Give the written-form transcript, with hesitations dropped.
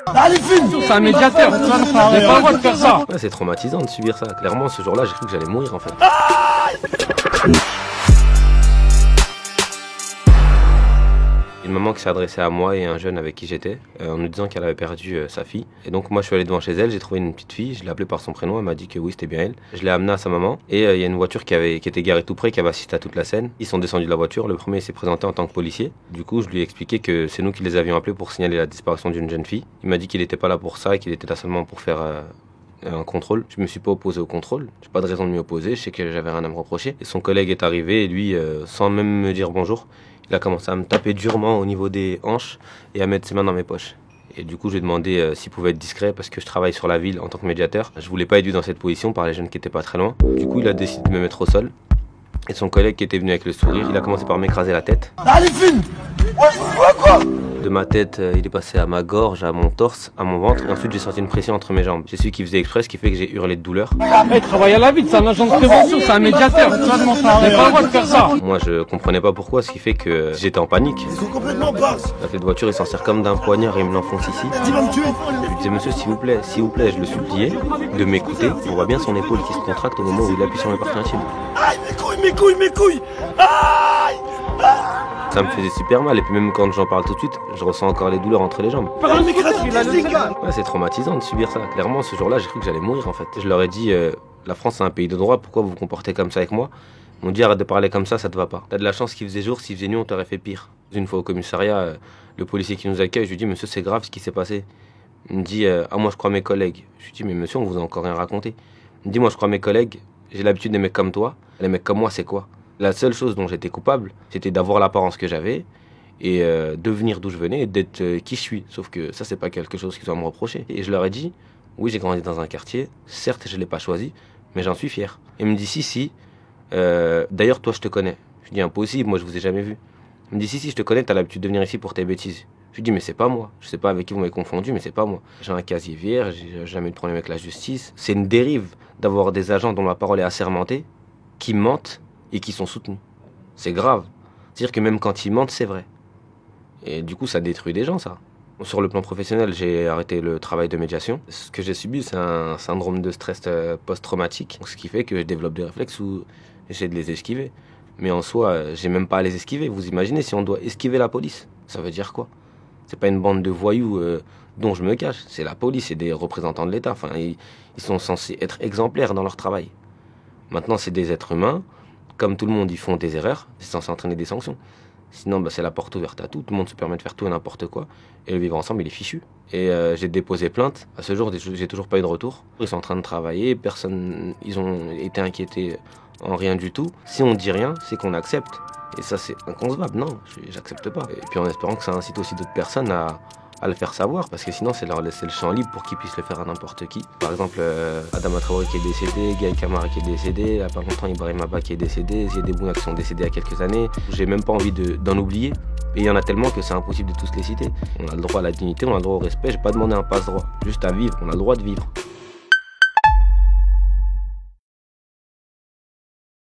C'est un médiateur, tu n'as pas le droit de faire ça. Ouais, c'est traumatisant de subir ça. Clairement, ce jour-là, j'ai cru que j'allais mourir en fait. Une maman qui s'est adressée à moi et un jeune avec qui j'étais, en nous disant qu'elle avait perdu sa fille. Et donc moi je suis allé devant chez elle, j'ai trouvé une petite fille, je l'ai appelée par son prénom, elle m'a dit que oui c'était bien elle. Je l'ai amenée à sa maman et il y a une voiture qui était garée tout près, qui avait assisté à toute la scène. Ils sont descendus de la voiture, le premier s'est présenté en tant que policier. Du coup je lui ai expliqué que c'est nous qui les avions appelés pour signaler la disparition d'une jeune fille. Il m'a dit qu'il n'était pas là pour ça et qu'il était là seulement pour faire un contrôle. Je me suis pas opposé au contrôle, j'ai pas de raison de m'y opposer, je sais que j'avais rien à me reprocher. Et son collègue est arrivé et lui, sans même me dire bonjour, il a commencé à me taper durement au niveau des hanches et à mettre ses mains dans mes poches. Et du coup, je lui ai demandé s'il pouvait être discret parce que je travaille sur la ville en tant que médiateur. Je voulais pas être vu dans cette position par les jeunes qui étaient pas très loin. Du coup, il a décidé de me mettre au sol. Et son collègue qui était venu avec le sourire, il a commencé par m'écraser la tête. Allez, filme! Ouais, quoi? De ma tête, il est passé à ma gorge, à mon torse, à mon ventre. Et ensuite, j'ai senti une pression entre mes jambes. C'est celui qui faisait exprès, ce qui fait que j'ai hurlé de douleur. Il travaille à la ville, c'est un agent de prévention, c'est un médiateur. Tu n'as pas le droit de faire ça. Moi, je comprenais pas pourquoi, ce qui fait que j'étais en panique. Ils sont complètement barges. La clé de voiture, il s'en sert comme d'un poignard et il me l'enfonce ici. Tu vas me tuer. Je lui disais, monsieur, s'il vous plaît, je le suppliais de m'écouter. On voit bien son épaule qui se contracte au moment où il appuie sur mes parties intimes. Aïe, mes couilles. Aïe! Ça me faisait super mal et puis même quand j'en parle tout de suite, je ressens encore les douleurs entre les jambes. Ouais, c'est traumatisant de subir ça. Clairement, ce jour-là, j'ai cru que j'allais mourir en fait. Je leur ai dit, la France c'est un pays de droit, pourquoi vous vous comportez comme ça avec moi? Ils m'ont dit, arrête de parler comme ça te va pas. T'as de la chance qu'il faisait jour, s'il faisait nuit, on t'aurait fait pire. Une fois au commissariat, le policier qui nous accueille, je lui dis, monsieur, c'est grave ce qui s'est passé. Il me dit, ah moi je crois mes collègues. Je lui dis, mais monsieur, on vous a encore rien raconté. Il me dit, moi je crois mes collègues, j'ai l'habitude des mecs comme toi. Les mecs comme moi, c'est quoi? La seule chose dont j'étais coupable, c'était d'avoir l'apparence que j'avais et de venir d'où je venais et d'être qui je suis. Sauf que ça, c'est pas quelque chose qu'ils doivent me reprocher. Et je leur ai dit, oui, j'ai grandi dans un quartier, certes, je l'ai pas choisi, mais j'en suis fier. Et il me dit, si, d'ailleurs, toi, je te connais. Je lui dis, impossible, moi, je vous ai jamais vu. Il me dit, si, je te connais, t'as l'habitude de venir ici pour tes bêtises. Je lui dis, mais c'est pas moi. Je sais pas avec qui vous m'avez confondu, mais c'est pas moi. J'ai un casier vierge, j'ai jamais eu de problème avec la justice. C'est une dérive d'avoir des agents dont la parole est assermentée, qui mentent et qui sont soutenus. C'est grave. C'est-à-dire que même quand ils mentent, c'est vrai. Et du coup, ça détruit des gens, ça. Sur le plan professionnel, j'ai arrêté le travail de médiation. Ce que j'ai subi, c'est un syndrome de stress post-traumatique. Ce qui fait que je développe des réflexes où j'essaie de les esquiver. Mais en soi, j'ai même pas à les esquiver. Vous imaginez si on doit esquiver la police? Ça veut dire quoi? C'est pas une bande de voyous dont je me cache. C'est la police, c'est des représentants de l'État. Enfin, ils sont censés être exemplaires dans leur travail. Maintenant, c'est des êtres humains. Comme tout le monde, ils font des erreurs, c'est censé entraîner des sanctions. Sinon, c'est la porte ouverte à tout le monde se permet de faire tout et n'importe quoi. Et le vivre ensemble, il est fichu. Et j'ai déposé plainte. À ce jour, j'ai toujours pas eu de retour. Ils sont en train de travailler, ils ont été inquiétés en rien du tout. Si on dit rien, c'est qu'on accepte. Et ça, c'est inconcevable. Non, j'accepte pas. Et puis en espérant que ça incite aussi d'autres personnes à le faire savoir, parce que sinon c'est leur laisser le champ libre pour qu'ils puissent le faire à n'importe qui. Par exemple, Adama Traoré qui est décédé, Gaël Camara qui est décédé, il y a pas longtemps Ibrahim Abba qui est décédé, Ziad Bouna qui sont décédés il y a quelques années. J'ai même pas envie d'en oublier. Et il y en a tellement que c'est impossible de tous les citer. On a le droit à la dignité, on a le droit au respect, j'ai pas demandé un passe-droit, juste à vivre, on a le droit de vivre.